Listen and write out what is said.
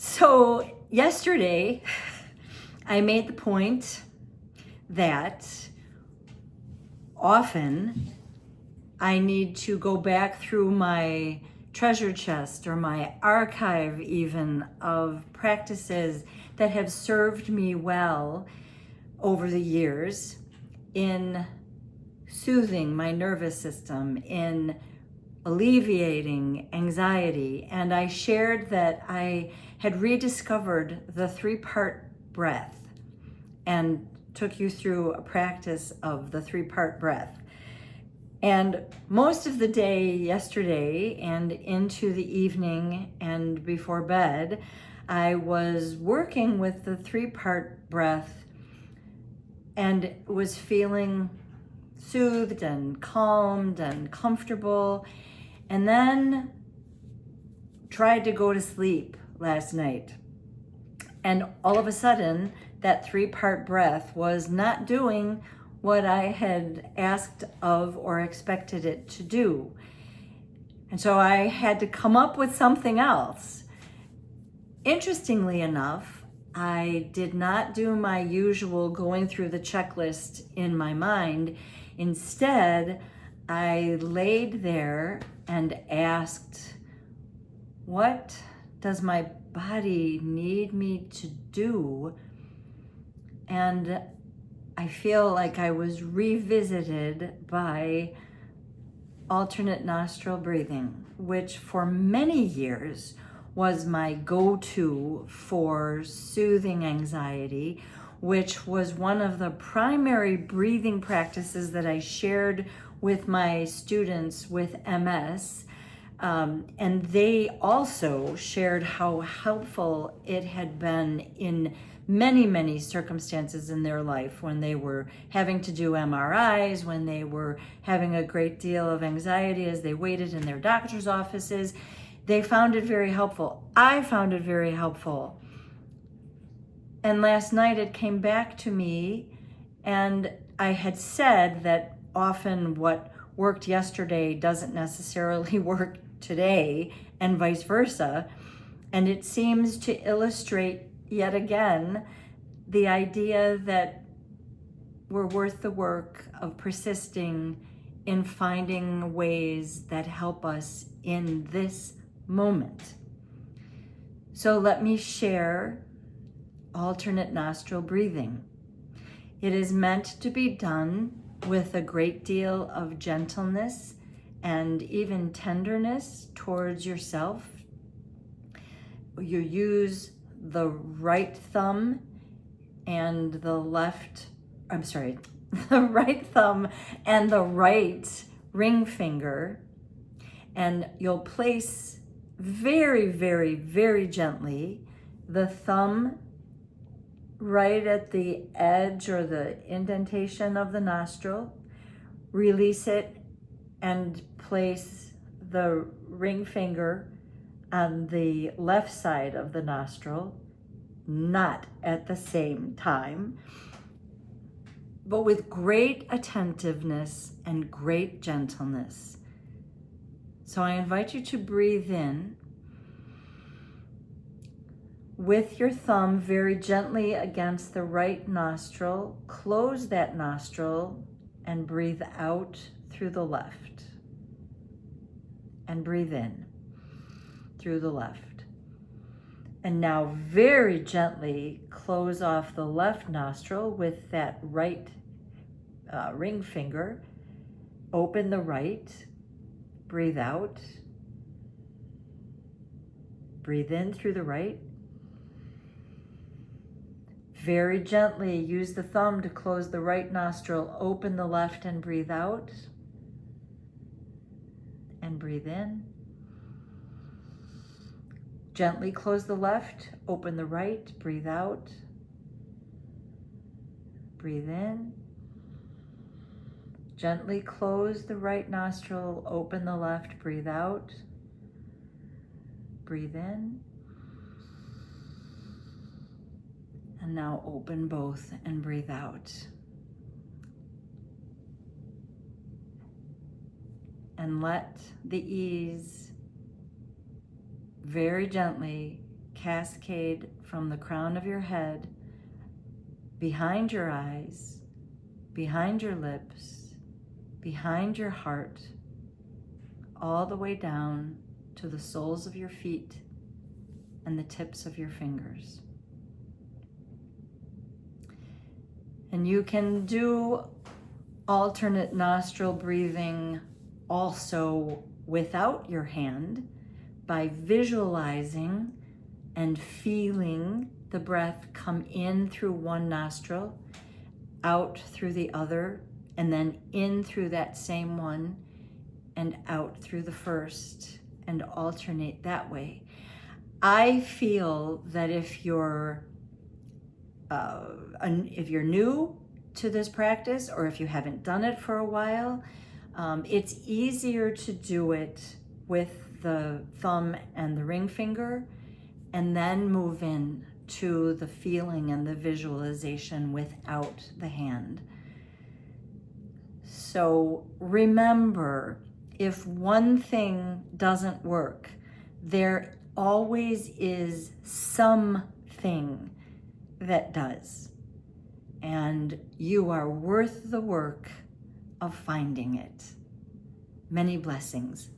So yesterday, I made the point that often I need to go back through my treasure chest or my archive even of practices that have served me well over the years in soothing my nervous system, in alleviating anxiety. And I shared that I had rediscovered the three-part breath and took you through a practice of the three-part breath. And most of the day yesterday and into the evening and before bed, I was working with the three-part breath and was feeling soothed and calmed and comfortable, and then tried to go to sleep last night. And all of a sudden, that three-part breath was not doing what I had asked of or expected it to do. And so I had to come up with something else. Interestingly enough, I did not do my usual going through the checklist in my mind. Instead, I laid there and asked, what does my body need me to do? And I feel like I was revisited by alternate nostril breathing, which for many years was my go-to for soothing anxiety, which was one of the primary breathing practices that I shared with my students with MS. And they also shared how helpful it had been in many, many circumstances in their life when they were having to do MRIs, when they were having a great deal of anxiety as they waited in their doctor's offices. They found it very helpful. I found it very helpful. And last night it came back to me, and I had said that often what worked yesterday doesn't necessarily work today, and vice versa. And it seems to illustrate yet again the idea that we're worth the work of persisting in finding ways that help us in this moment. So let me share alternate nostril breathing. It is meant to be done with a great deal of gentleness and even tenderness towards yourself. You use the right thumb and the right thumb and the right ring finger, and you'll place very, very, very gently the thumb right at the edge or the indentation of the nostril. Release it and place the ring finger on the left side of the nostril, not at the same time, but with great attentiveness and great gentleness. So I invite you to breathe in with your thumb very gently against the right nostril. Close that nostril and breathe out through the left. And breathe in through the left. And now very gently close off the left nostril with that right ring finger. Open the right. Breathe out. Breathe in through the right. Very gently use the thumb to close the right nostril. Open the left and breathe out. And breathe in. Gently close the left, open the right, breathe out. Breathe in. Gently close the right nostril, open the left, breathe out. Breathe in. And now open both and breathe out. And let the ease very gently cascade from the crown of your head, behind your eyes, behind your lips, behind your heart, all the way down to the soles of your feet and the tips of your fingers. And you can do alternate nostril breathing also without your hand by visualizing and feeling the breath come in through one nostril, out through the other, and then in through that same one and out through the first, and alternate that way. I feel that if you're new to this practice, or if you haven't done it for a while, it's easier to do it with the thumb and the ring finger, and then move in to the feeling and the visualization without the hand. So remember, if one thing doesn't work, there always is something that does. And you are worth the work of finding it. Many blessings.